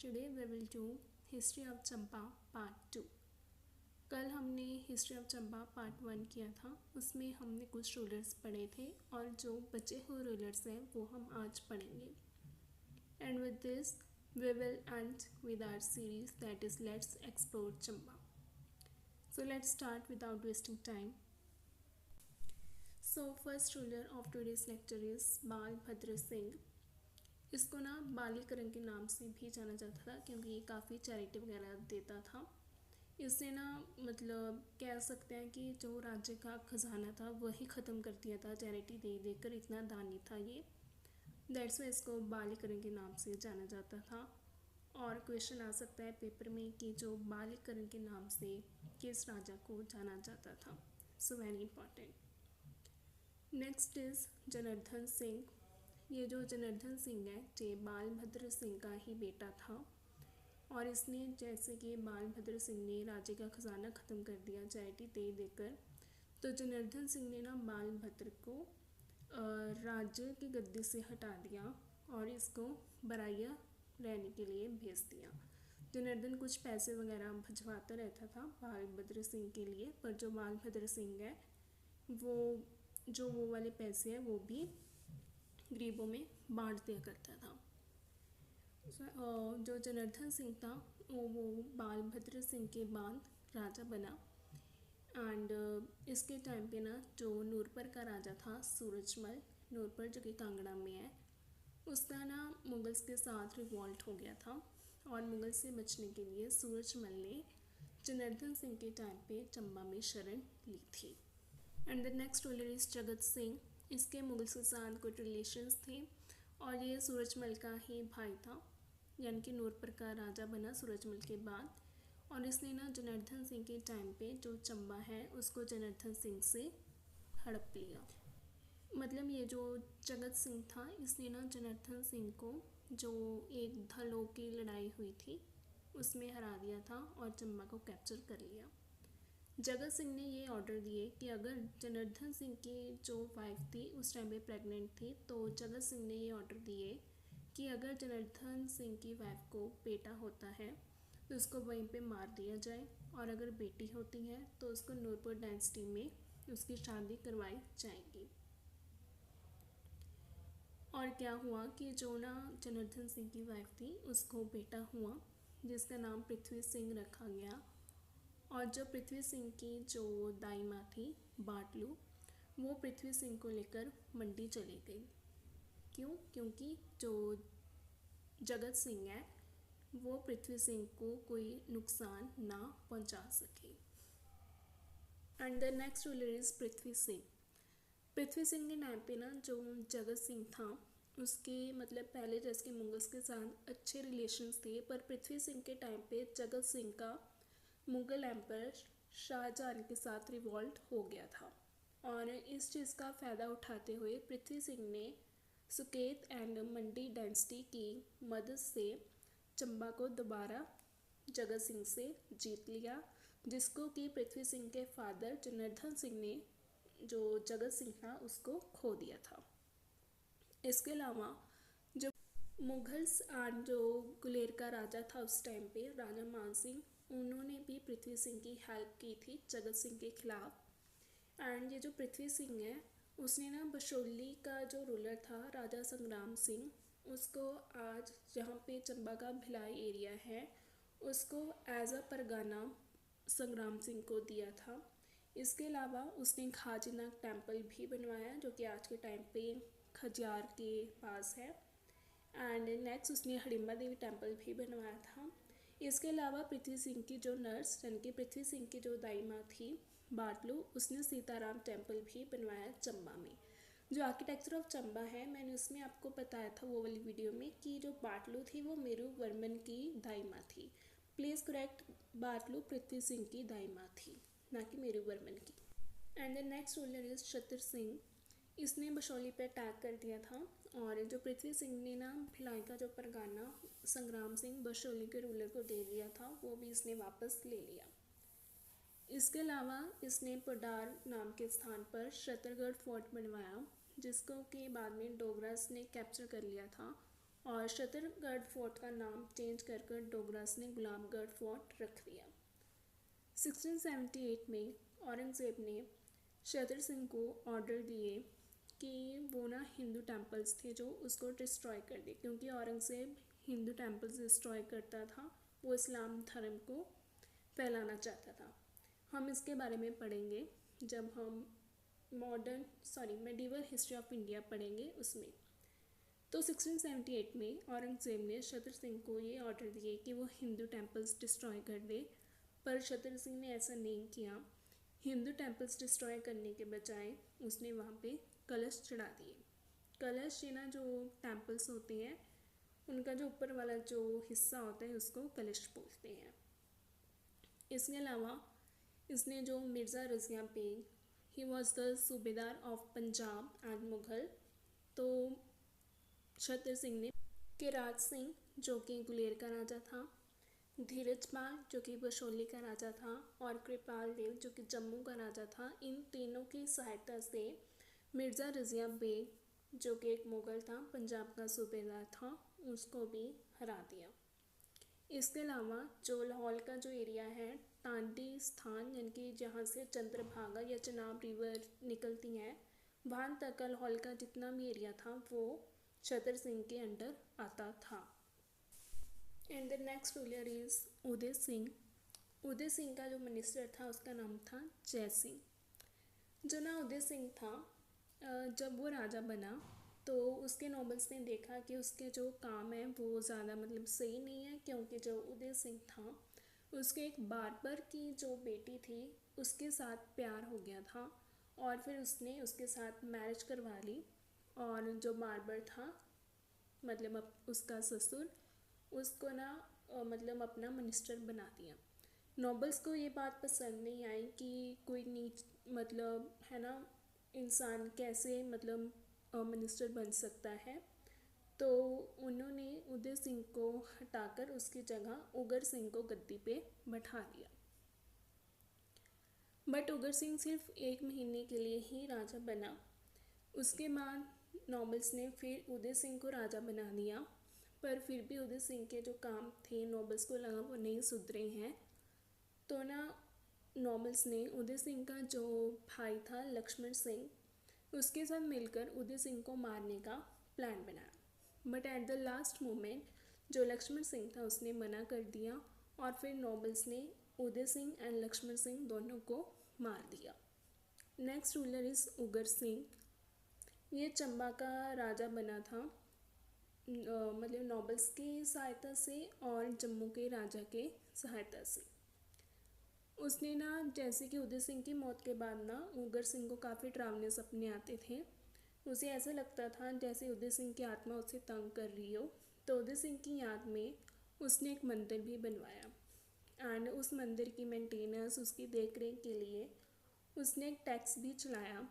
Today we will do history of Champa part 2। कल हमने history of Champa part 1 किया था, उसमें हमने कुछ रूलर्स पढ़े थे और जो बचे हुए रूलर्स हैं वो हम आज पढ़ेंगे। And with this we will end with our series that is let's explore Champa. So let's start without wasting time. So first ruler of today's lecture is Balbhadra Singh. इसको ना बालीकरण के नाम से भी जाना जाता था क्योंकि ये काफ़ी चैरिटी वगैरह देता था। इसने ना मतलब कह सकते हैं कि जो राज्य का खजाना था वही ख़त्म कर दिया था, चैरिटी दे देकर, इतना दानी था ये। दैट्स वाई इसको बालीकरण के नाम से जाना जाता था। और क्वेश्चन आ सकता है पेपर में कि जो बालीकरण के नाम से किस राजा को जाना जाता था। So very important. Next is Janardan Singh. ये जो जनार्दन सिंह है ये बालभद्र सिंह का ही बेटा था और इसने जैसे कि बालभद्र सिंह ने राज्य का खजाना ख़त्म कर दिया चैरिटी दे देकर, तो जनार्दन सिंह ने ना बालभद्र को राज्य की गद्दी से हटा दिया और इसको बराइया रहने के लिए भेज दिया। जनार्दन कुछ पैसे वगैरह भिजवाता रहता था बालभद्र सिंह के लिए, पर जो बालभद्र सिंह है वो वाले पैसे हैं वो भी गरीबों में बांट दिया करता था। जो जनार्दन सिंह था वो बालभद्र सिंह के बाद राजा बना। एंड इसके टाइम पे ना जो नूरपुर का राजा था सूरजमल, नूरपुर जो कि कांगड़ा में है, उसका ना मुगल्स के साथ रिवॉल्ट हो गया था और मुगल से बचने के लिए सूरजमल ने जनार्दन सिंह के टाइम पे चंबा में शरण ली थी। And the next ruler is Jagat Singh. इसके मुगल्स के साथ कुछ रिलेशंस थे और ये सूरजमल का ही भाई था, यानी कि नूरपुर का राजा बना सूरजमल के बाद। और इसने ना जनार्दन सिंह के टाइम पे जो चंबा है उसको जनार्दन सिंह से हड़प लिया। मतलब ये जो जगत सिंह था इसने ना जनार्दन सिंह को जो एक धलो की लड़ाई हुई थी उसमें हरा दिया था और चंबा को कैप्चर कर लिया। जगत सिंह ने ये ऑर्डर दिए कि अगर जनार्दन सिंह की जो वाइफ थी उस टाइम पे प्रेग्नेंट थी, तो जगत सिंह ने ये ऑर्डर दिए कि अगर जनार्दन सिंह की वाइफ को बेटा होता है तो उसको वहीं पे मार दिया जाए और अगर बेटी होती है तो उसको नूरपुर डायनेस्टी में उसकी शादी करवाई जाएगी। और क्या हुआ कि जो ना जनार्दन सिंह की वाइफ थी उसको बेटा हुआ जिसका नाम पृथ्वी सिंह रखा गया। और जो पृथ्वी सिंह की जो दाई माँ थी बाटलू, वो पृथ्वी सिंह को लेकर मंडी चली गई। क्यों? क्योंकि जो जगत सिंह है वो पृथ्वी सिंह को कोई नुकसान ना पहुंचा सके। And the next ruler is Prithvi Singh. Prithvi Singh के टाइम पे ना जो जगत सिंह था उसके मतलब पहले जैसे कि मुगल्स के साथ अच्छे रिलेशंस थे, पर पृथ्वी सिंह के टाइम पे जगत सिंह का मुगल एम्पर शाहजहां के साथ रिवॉल्ट हो गया था और इस चीज़ का फ़ायदा उठाते हुए पृथ्वी सिंह ने सुकेत एंड मंडी डायनेस्टी की मदद से चंबा को दोबारा जगत सिंह से जीत लिया, जिसको कि पृथ्वी सिंह के फादर जनार्दन सिंह ने जो जगत सिंह था उसको खो दिया था। इसके अलावा जो मुगल्स एंड जो गुलेर का राजा था उस टाइम पे राजा मान सिंह, उन्होंने भी पृथ्वी सिंह की हेल्प की थी जगत सिंह के खिलाफ। एंड ये जो पृथ्वी सिंह है उसने ना बशोली का जो रूलर था राजा संग्राम सिंह, उसको आज जहाँ पे चंबा का भिलाई एरिया है उसको एज अ परगाना संग्राम सिंह को दिया था। इसके अलावा उसने खाजीनाग टेम्पल भी बनवाया जो कि आज के टाइम पे खजियार के पास है। एंड नेक्स्ट उसने हडिम्बा देवी टेम्पल भी बनवाया था। इसके अलावा पृथ्वी सिंह की जो नर्स यानी कि पृथ्वी सिंह की जो दाई माँ थी बाटलू, उसने सीताराम टेम्पल भी बनवाया चंबा में। जो आर्किटेक्चर ऑफ चंबा है मैंने उसमें आपको बताया था वो वाली वीडियो में कि जो बाटलू थी वो मेरू वर्मन की दाई माँ थी। प्लीज़ करेक्ट, बाटलू पृथ्वी सिंह की दाई माँ थी, ना कि मेरू वर्मन की। And the next ruler is छत्र सिंह। इसने बशौली पे अटैक कर दिया था और जो पृथ्वी सिंह ने ना भिलाई का जो परगाना संग्राम सिंह बशौली के रूलर को दे दिया था वो भी इसने वापस ले लिया। इसके अलावा इसने पुडार नाम के स्थान पर छत्तरगढ़ फोर्ट बनवाया जिसको कि बाद में डोगरास ने कैप्चर कर लिया था और शतरगढ़ फोर्ट का नाम चेंज कर डोगरास ने गुलाबगढ़ फोर्ट रख दिया। 1678 में औरंगज़ेब ने शतर सिंह को ऑर्डर दिए कि वो ना हिंदू टेम्पल्स थे जो उसको डिस्ट्रॉय कर दे, क्योंकि औरंगज़ेब हिंदू टेम्पल्स डिस्ट्रॉय करता था, वो इस्लाम धर्म को फैलाना चाहता था। हम इसके बारे में पढ़ेंगे जब हम मेडिवल हिस्ट्री ऑफ इंडिया पढ़ेंगे उसमें। तो 1678 में औरंगज़ेब ने शतर सिंह को ये ऑर्डर दिए कि वो हिंदू टेम्पल्स डिस्ट्रॉय कर दे, पर शतर सिंह ने ऐसा नहीं किया। हिंदू टेम्पल्स डिस्ट्रॉय करने के बजाय उसने वहाँ पे कलश चढ़ा दिए। कलश ये ना जो टेम्पल्स होते हैं उनका जो ऊपर वाला जो हिस्सा होता है उसको कलश बोलते हैं। इसके अलावा इसने जो Mirza Raziya Beg, he was the सूबेदार ऑफ पंजाब एंड मुग़ल, तो शतर सिंह ने किरात सिंह जो कि गुलेर का राजा था, धीरजपाल जो कि बशोली का राजा था, और कृपाल देव जो कि जम्मू का राजा था, इन तीनों की सहायता से मिर्ज़ा रज़िया बेग जो कि एक मुग़ल था, पंजाब का सूबेदार था, उसको भी हरा दिया। इसके अलावा जो लाहौर का जो एरिया है, टांडी स्थान, यानी कि जहाँ से चंद्रभागा या चिनाब रिवर निकलती है, वहाँ तक का लाहौर का जितना भी एरिया था वो शतर सिंह के अंडर आता था। And the next ruler is Uday Singh. Uday Singh का जो मिनिस्टर था उसका नाम था जय सिंह। जो ना उदय सिंह था, जब वो राजा बना तो उसके नॉबल्स ने देखा कि उसके जो काम है वो ज़्यादा सही नहीं है, क्योंकि जो उदय सिंह था उसके एक बार्बर की जो बेटी थी उसके साथ प्यार हो गया था, और फिर उसने उसके साथ मैरिज करवा ली, और जो बार्बर था उसका ससुर उसको ना अपना मिनिस्टर बना दिया। नॉबल्स को ये बात पसंद नहीं आई कि कोई नीच है ना इंसान कैसे मिनिस्टर बन सकता है, तो उन्होंने उदय सिंह को हटाकर उसकी जगह उगर सिंह को गद्दी पे बैठा दिया। बट उगर सिंह सिर्फ 1 महीने के लिए ही राजा बना। उसके बाद नॉबल्स ने फिर उदय सिंह को राजा बना दिया, पर फिर भी उदय सिंह के जो काम थे नॉबल्स को लगा वो नहीं सुधरे हैं, तो ना नॉबल्स ने उदय सिंह का जो भाई था लक्ष्मण सिंह उसके साथ मिलकर उदय सिंह को मारने का प्लान बनाया। But at the last moment जो लक्ष्मण सिंह था उसने मना कर दिया, और फिर नॉबल्स ने उदय सिंह एंड लक्ष्मण सिंह दोनों को मार दिया। Next ruler is Ugar Singh. ये चंबा का राजा बना था, नॉबल्स की सहायता से और जम्मू के राजा के सहायता से। उसने ना जैसे कि उदय सिंह की मौत के बाद ना उगर सिंह को काफ़ी डरावने सपने आते थे। उसे ऐसा लगता था जैसे उदय सिंह की आत्मा उसे तंग कर रही हो, तो उदय सिंह की याद में उसने एक मंदिर भी बनवाया, एंड उस मंदिर की मेंटेनेंस, उसकी देखरेख के लिए उसने एक टैक्स भी चलाया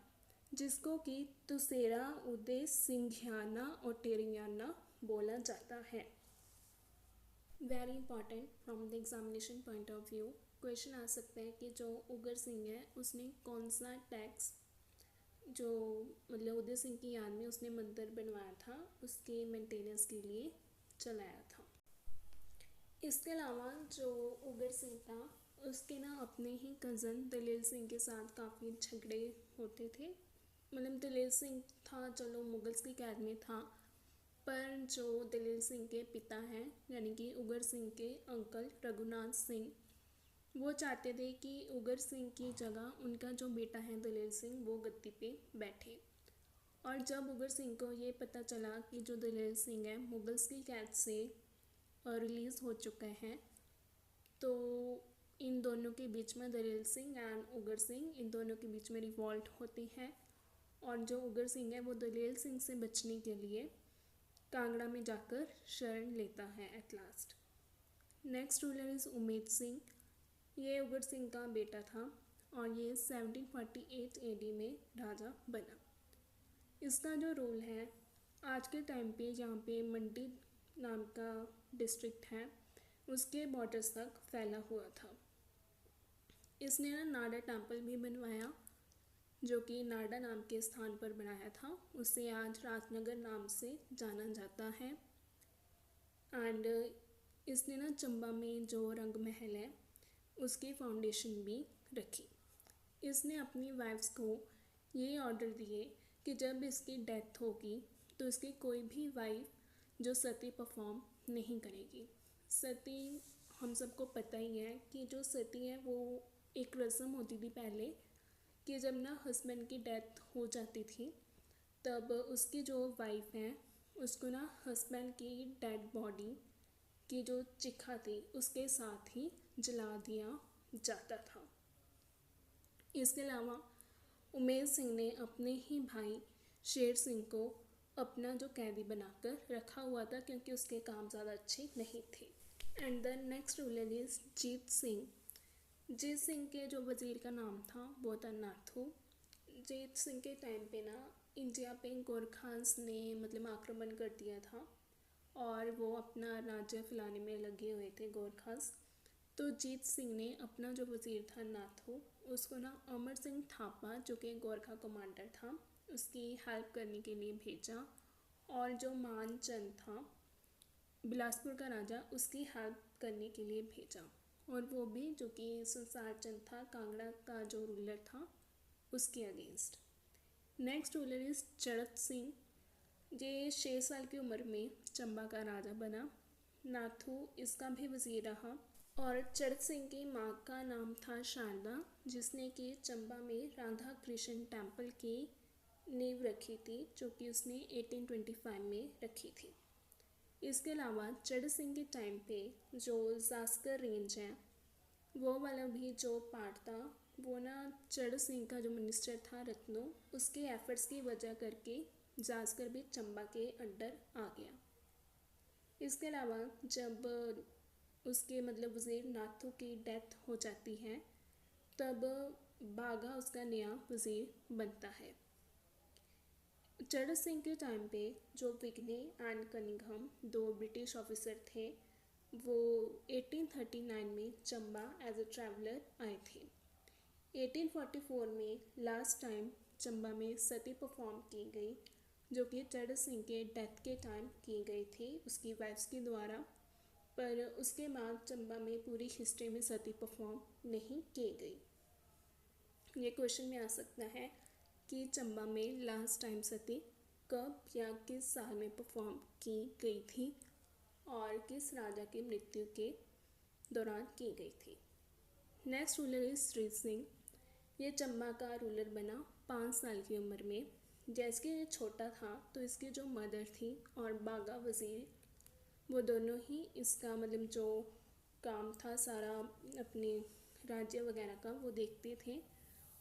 जिसको कि तुसेरा उदय सिंघियाना और टेरियाना बोला जाता है। Very important from the examination point of view, question आ सकता है कि जो उगर सिंह है उसने कौन सा टैक्स जो उदय सिंह की याद में उसने मंदिर बनवाया था उसके मेंटेनेंस के लिए चलाया था। इसके अलावा जो उगर सिंह था उसके ना अपने ही कज़न दलेल सिंह के साथ काफ़ी झगड़े होते थे। दलेल सिंह था चलो मुगल्स की कैद में था, पर जो दलेल सिंह के पिता हैं यानी कि उगर सिंह के अंकल रघुनाथ सिंह, वो चाहते थे कि उगर सिंह की जगह उनका जो बेटा है दलेल सिंह वो गद्दी पे बैठे। और जब उगर सिंह को ये पता चला कि जो दलेल सिंह है मुगल्स की कैद से रिलीज़ हो चुका है, तो इन दोनों के बीच में दलेल सिंह एंड उगर सिंह इन दोनों के बीच में रिवॉल्ट होती है, और जो उगर सिंह है वो दलेल सिंह से बचने के लिए कांगड़ा में जाकर शरण लेता है at last. Next ruler is Umed Singh. ये उगर सिंह का बेटा था और ये 1748 AD में राजा बना। इसका जो रूल है आज के टाइम पे जहाँ पे मंडी नाम का डिस्ट्रिक्ट है उसके बॉर्डर्स तक फैला हुआ था। इसने ना नाडा टेम्पल भी बनवाया जो कि नाडा नाम के स्थान पर बनाया था, उसे आज राजनगर नाम से जाना जाता है। एंड इसने ना चंबा में जो रंग महल है उसकी फाउंडेशन भी रखी। इसने अपनी वाइफ्स को ये ऑर्डर दिए कि जब इसकी डेथ होगी तो इसकी कोई भी वाइफ जो सती परफॉर्म नहीं करेगी। सती हम सबको पता ही है कि जो सती है वो एक रस्म होती थी पहले कि जब ना हस्बैंड की डेथ हो जाती थी तब उसकी जो वाइफ है उसको ना हस्बैंड की डेड बॉडी की जो चिखा थी उसके साथ ही जला दिया जाता था। इसके अलावा उमेर सिंह ने अपने ही भाई शेर सिंह को अपना जो कैदी बनाकर रखा हुआ था क्योंकि उसके काम ज़्यादा अच्छे नहीं थे। And the next ruler is Jeet Singh. Jeet Singh के जो वज़ीर का नाम था वो था नाथू। जीत सिंह के टाइम पे ना इंडिया पे गोरखास ने मतलब आक्रमण कर दिया था और वो अपना राज्य फैलाने में लगे हुए थे गोरखास। तो जीत सिंह ने अपना जो वज़ीर था नाथू उसको ना अमर सिंह थापा जो कि गोरखा कमांडर था उसकी हेल्प करने के लिए भेजा और जो मानचंद था बिलासपुर का राजा उसकी हेल्प करने के लिए भेजा और वो भी जो कि संसार चंद था कांगड़ा का जो रूलर था उसके against. Next ruler is Charat Singh. ये 6 साल की उम्र में चंबा का राजा बना। नाथू इसका भी वज़ीर रहा और चड़त सिंह की माँ का नाम था शारदा जिसने कि चंबा में राधा कृष्ण टेम्पल की नींव रखी थी जो कि उसने 1825 में रखी थी। इसके अलावा चड़त सिंह के टाइम पे जो जास्कर रेंज है वो वाला भी जो पार्ट था वो ना चड़त सिंह का जो मिनिस्टर था रत्नो उसके एफर्ट्स की वजह करके जास्कर भी चंबा के अंडर आ गया। इसके अलावा जब उसके मतलब वज़ीर नाथू की डेथ हो जाती है तब बागा उसका नया वज़ीर बनता है। चड़त सिंह के टाइम पे जो विग्ने एंड कनिंघम 2 ब्रिटिश ऑफिसर थे वो 1839 में चंबा एज अ ट्रैवलर आए थे। 1844 में लास्ट टाइम चंबा में सती परफॉर्म की गई जो कि चड़त सिंह के डेथ के टाइम की गई थी उसकी वाइफ्स के द्वारा, पर उसके बाद चंबा में पूरी हिस्ट्री में सती परफॉर्म नहीं की गई। ये क्वेश्चन में आ सकता है कि चंबा में लास्ट टाइम सती कब या किस साल में परफॉर्म की गई थी और किस राजा की मृत्यु के दौरान की गई थी। Next ruler is Shri Singh. ये चंबा का रूलर बना 5 साल की उम्र में। जैसे कि ये छोटा था तो इसकी जो मदर थी और बागा वज़ीर वो दोनों ही इसका मतलब जो काम था सारा अपने राज्य वगैरह का वो देखते थे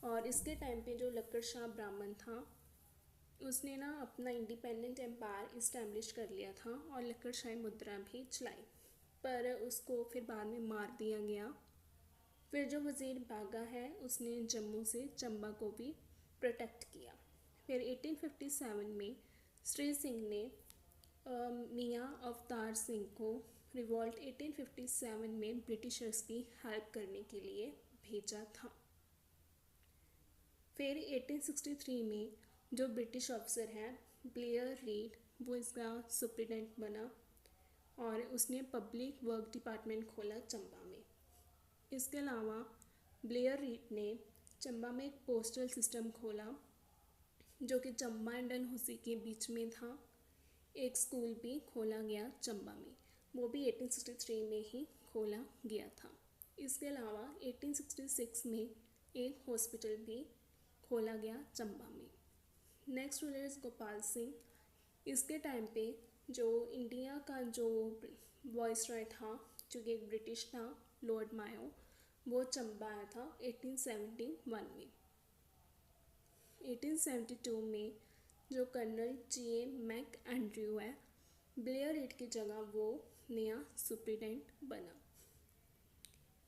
और इसके टाइम पे जो लक्कड़ शाह ब्राह्मण था उसने ना अपना इंडिपेंडेंट एम्पायर इस्टेब्लिश कर लिया था और लक्कड़ शाही मुद्रा भी चलाई, पर उसको फिर बाद में मार दिया गया। फिर जो वज़ीर बागा है उसने जम्मू से चंबा को भी प्रोटेक्ट किया। फिर 1857 में श्री सिंह ने मियाँ अवतार सिंह को रिवॉल्ट 1857 में ब्रिटिशर्स की हेल्प करने के लिए भेजा था। फिर 1863 में जो ब्रिटिश ऑफिसर है ब्लेयर रीड वो इसका सुप्रिटेंडेंट बना और उसने पब्लिक वर्क डिपार्टमेंट खोला चंबा में। इसके अलावा ब्लेयर रीड ने चंबा में एक पोस्टल सिस्टम खोला जो कि चंबा एंड डलहौसी के बीच में था। एक स्कूल भी खोला गया चंबा में, वो भी 1863 में ही खोला गया था। इसके अलावा 1866 में एक हॉस्पिटल भी खोला गया चंबा में। Next ruler is Gopal Singh. इसके टाइम पे जो इंडिया का जो वॉइसरॉय था जो कि एक ब्रिटिश था लॉर्ड मायो वो चंबा आया था 1871 में। 1872 में जो कर्नल J. मैक एंड्रयू है ब्लेयर रीड की जगह वो नया सुप्रिटेंडेंट बना।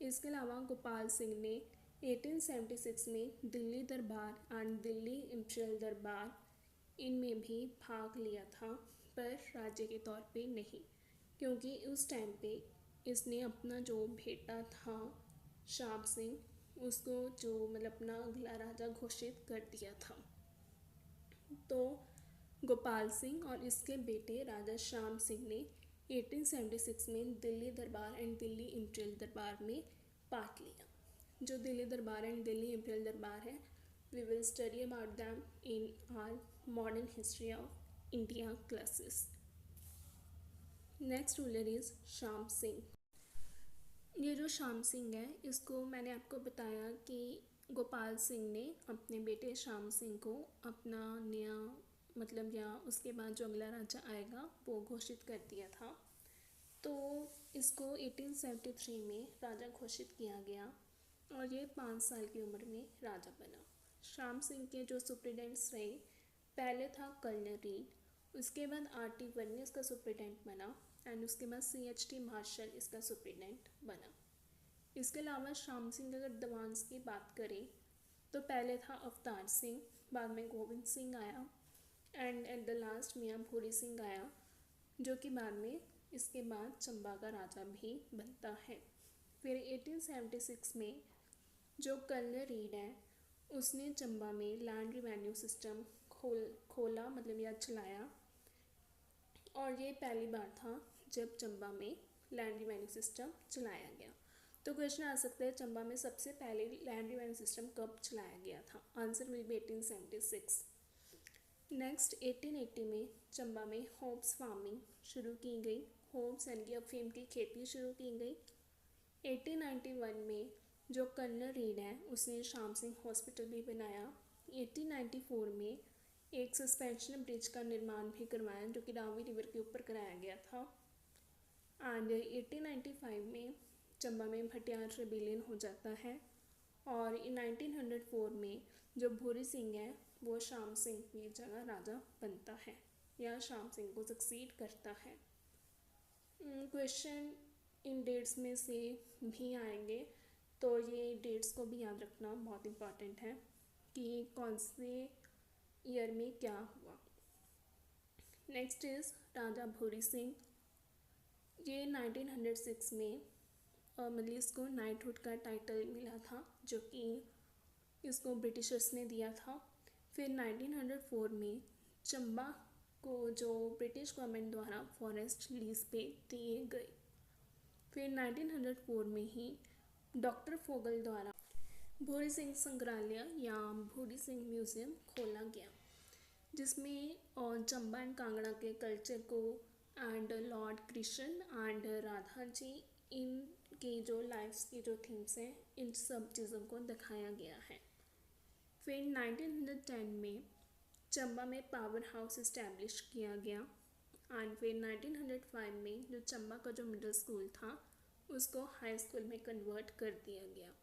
इसके अलावा गोपाल सिंह ने 1876 में दिल्ली दरबार एंड दिल्ली इंपीरियल दरबार इनमें भी भाग लिया था, पर राज्य के तौर पे नहीं, क्योंकि उस टाइम पे इसने अपना जो बेटा था श्याम सिंह उसको जो मतलब अपना अगला राजा घोषित कर दिया था। तो गोपाल सिंह और इसके बेटे राजा श्याम सिंह ने 1876 में दिल्ली दरबार एंड दिल्ली इम्पीरियल दरबार में पार्ट लिया। जो दिल्ली दरबार एंड दिल्ली इम्पीरियल दरबार है, we will study about them in our modern history of India classes. Next ruler is Shyam Singh. ये जो श्याम सिंह है, इसको मैंने आपको बताया कि गोपाल सिंह ने अपने बेटे श्याम सिंह को अपना नया मतलब या उसके बाद जो अगला राजा आएगा वो घोषित कर दिया था। तो इसको 1873 में राजा घोषित किया गया और ये 5 साल की उम्र में राजा बना। श्याम सिंह के जो सुप्रीडेंट्स रहे, पहले था कर्नल रीड, उसके बाद R.T. वर्नी इसका सुप्रीडेंट बना एंड उसके बाद C.H.T. मार्शल इसका सुप्रीडेंट बना। इसके अलावा श्याम सिंह अगर दीवान्स की बात करें तो पहले था अवतार सिंह, बाद में गोविंद सिंह आया एंड एट द लास्ट मियाँ भूरी सिंह आया, जो कि बाद में इसके बाद चंबा का राजा भी बनता है। फिर 1876 में जो कर्नल रीड है उसने चंबा में लैंड रिवेन्यू सिस्टम खोला मतलब या चलाया, और ये पहली बार था जब चंबा में लैंड रिवेन्यू सिस्टम चलाया गया। तो क्वेश्चन आ सकता है चंबा में सबसे पहले लैंड रिवेन्यू सिस्टम कब चलाया गया था? Answer will be 1876। नेक्स्ट 1880 में चंबा में होप्स फार्मिंग शुरू की गई, होप्स यानी कि अफीम की खेती शुरू की गई। 1891 में जो कर्नल रीड है उसने श्याम सिंह हॉस्पिटल भी बनाया। 1894 में एक सस्पेंशन ब्रिज का निर्माण भी करवाया जो कि रावी रिवर के ऊपर कराया गया था। एंड 1895 में चंबा में भटियार रेबिलियन हो जाता है और 1904 में जो भूरी सिंह है वो श्याम सिंह की जगह राजा बनता है या श्याम सिंह को सक्सीड करता है। क्वेश्चन इन डेट्स में से भी आएंगे, तो ये डेट्स को भी याद रखना बहुत इम्पॉर्टेंट है कि कौन से ईयर में क्या हुआ। नेक्स्ट इज़ राजा भूरी सिंह। ये 1906 में मतलब इसको नाइटहुड का टाइटल मिला था जो कि इसको ब्रिटिशर्स ने दिया था। फिर 1904 में चंबा को जो ब्रिटिश गवर्नमेंट द्वारा फॉरेस्ट लीज पे दिए गए। फिर 1904 में ही डॉक्टर फोगल द्वारा भूरी सिंह संग्रहालय या भूरी सिंह म्यूज़ियम खोला गया, जिसमें चंबा एंड कांगड़ा के कल्चर को and lord Krishna and Radha ji इनकी जो लाइफ्स की जो थीम्स हैं इन सब चीज़ों को दिखाया गया है। फिर 1910 में चंबा में पावर हाउस इस्टेब्लिश किया गया एंड फिर 1905 में जो चंबा का जो मिडिल स्कूल था उसको हाई स्कूल में कन्वर्ट कर दिया गया।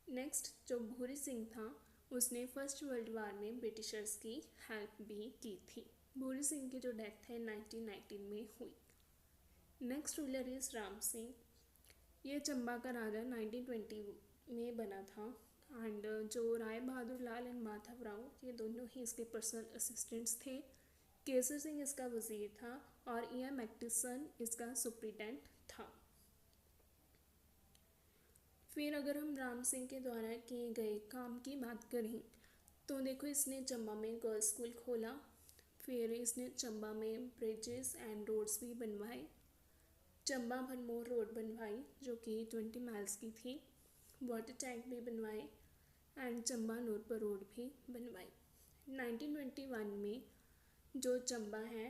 नेक्स्ट जो भूरी सिंह था उसने फर्स्ट वर्ल्ड वार में ब्रिटिशर्स की हेल्प भी की थी। भूरी सिंह की जो डेथ है 1919 में हुई। Next ruler is Ram Singh. ये चंबा का राजा 1920 में बना था एंड जो राय बहादुर लाल एंड माधव राव ये दोनों ही इसके पर्सनल असिस्टेंट्स थे। केसर सिंह इसका वजीर था और E.M. मैक्टिसन इसका सुप्रीटेंडेंट था। फिर अगर हम राम सिंह के द्वारा किए गए काम की बात करें तो देखो इसने चंबा में गर्ल्स स्कूल खोला, फिर इसने चंबा में ब्रिजेस एंड रोड्स भी बनवाए, चंबा भरमौर रोड बनवाई जो कि 20 माइल्स की थी, वाटर टैंक भी बनवाए एंड चंबा नूरपुर रोड भी बनवाई। 1921 में जो चंबा है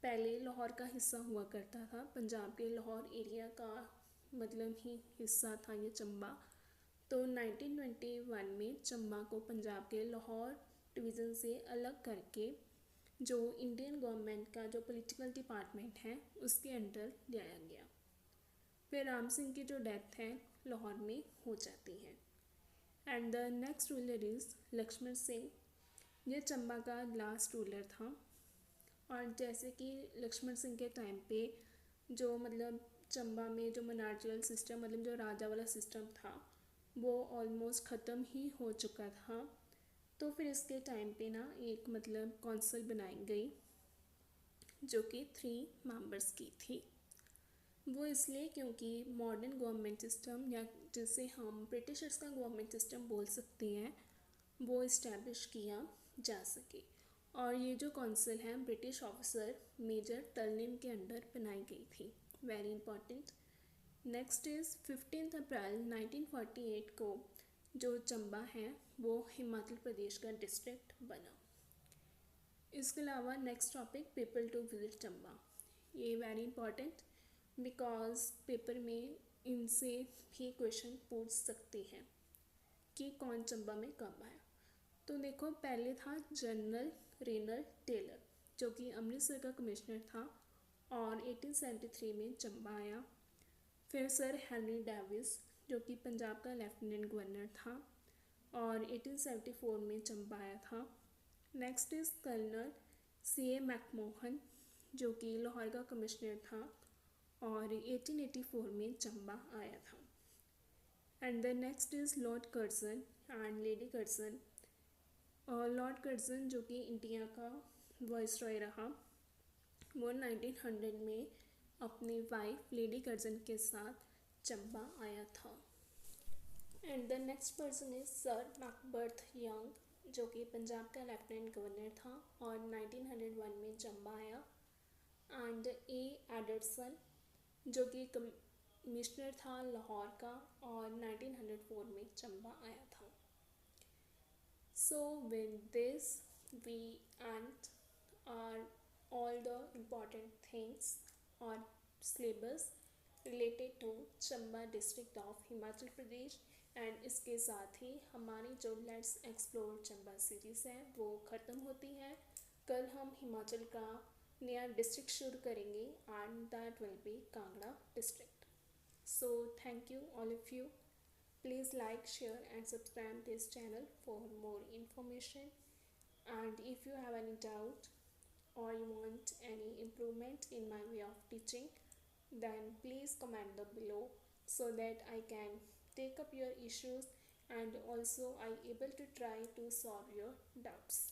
पहले लाहौर का हिस्सा हुआ करता था, पंजाब के लाहौर एरिया का मतलब ही हिस्सा था ये चंबा। तो 1921 में चंबा को पंजाब के लाहौर डिवीज़न से अलग करके जो इंडियन गवर्नमेंट का जो पॉलिटिकल डिपार्टमेंट है उसके अंडर लाया गया। फिर राम सिंह की जो डेथ है लाहौर में हो जाती है। And the next ruler is Lakshman Singh. ये चंबा का लास्ट रूलर था और जैसे कि लक्ष्मण सिंह के टाइम पे जो मतलब चंबा में जो मोनार्चिकल सिस्टम मतलब जो राजा वाला सिस्टम था वो ऑलमोस्ट ख़त्म ही हो चुका था। तो फिर इसके टाइम पे ना एक मतलब कौंसिल बनाई गई जो कि 3 मेंबर्स की थी। वो इसलिए क्योंकि मॉडर्न गवर्नमेंट सिस्टम या जिसे हम ब्रिटिशर्स का गवर्नमेंट सिस्टम बोल सकते हैं वो इस्टेब्लिश किया जा सके। और ये जो काउंसिल है ब्रिटिश ऑफिसर मेजर टर्निम के अंडर बनाई गई थी, वेरी इंपॉर्टेंट। नेक्स्ट इज़ 15 अप्रैल 1948 को जो चंबा है वो हिमाचल प्रदेश का डिस्ट्रिक्ट बना। इसके अलावा next topic people to visit Chamba, ये वेरी इंपॉर्टेंट बिकॉज पेपर में इनसे भी क्वेश्चन पूछ सकते हैं कि कौन चंबा में कब आया। तो देखो पहले था जनरल रेनल टेलर जो कि अमृतसर का कमिश्नर था और 1873 में चंबा आया। फिर सर हेनरी डेविस जो कि पंजाब का लेफ्टिनेंट गवर्नर था और 1874 में चंबा आया था। Next is colonel C.A. McMahon जो कि लाहौर का कमिश्नर था और 1884 में चंबा आया था। And the next is Lord Curzon and lady Curzon. और लॉर्ड कर्जन जो कि इंडिया का वाइसरॉय रहा वो 1900 में अपनी वाइफ लेडी कर्जन के साथ चंबा आया था। And the next person is sir Mackworth Young जो कि पंजाब का लेफ्टिनेंट गवर्नर था और 1901 में चंबा आया। And A. एडरसन जो कि कमिश्नर था लाहौर का और 1904 में चंबा आया था। So with this we end our all the important things or syllabus related to Chamba district of Himachal Pradesh. And इसके साथ ही हमारी जो लेट्स एक्सप्लोर चंबा सीरीज़ है वो ख़त्म होती है। कल हम हिमाचल का नया डिस्ट्रिक्ट शुरू करेंगे and that will be Kangra district. So thank you all of you. Please like, share and subscribe this channel for more information. And if you have any doubt or you want any improvement in my way of teaching, then please comment below so that I can take up your issues and also I able to try to solve your doubts.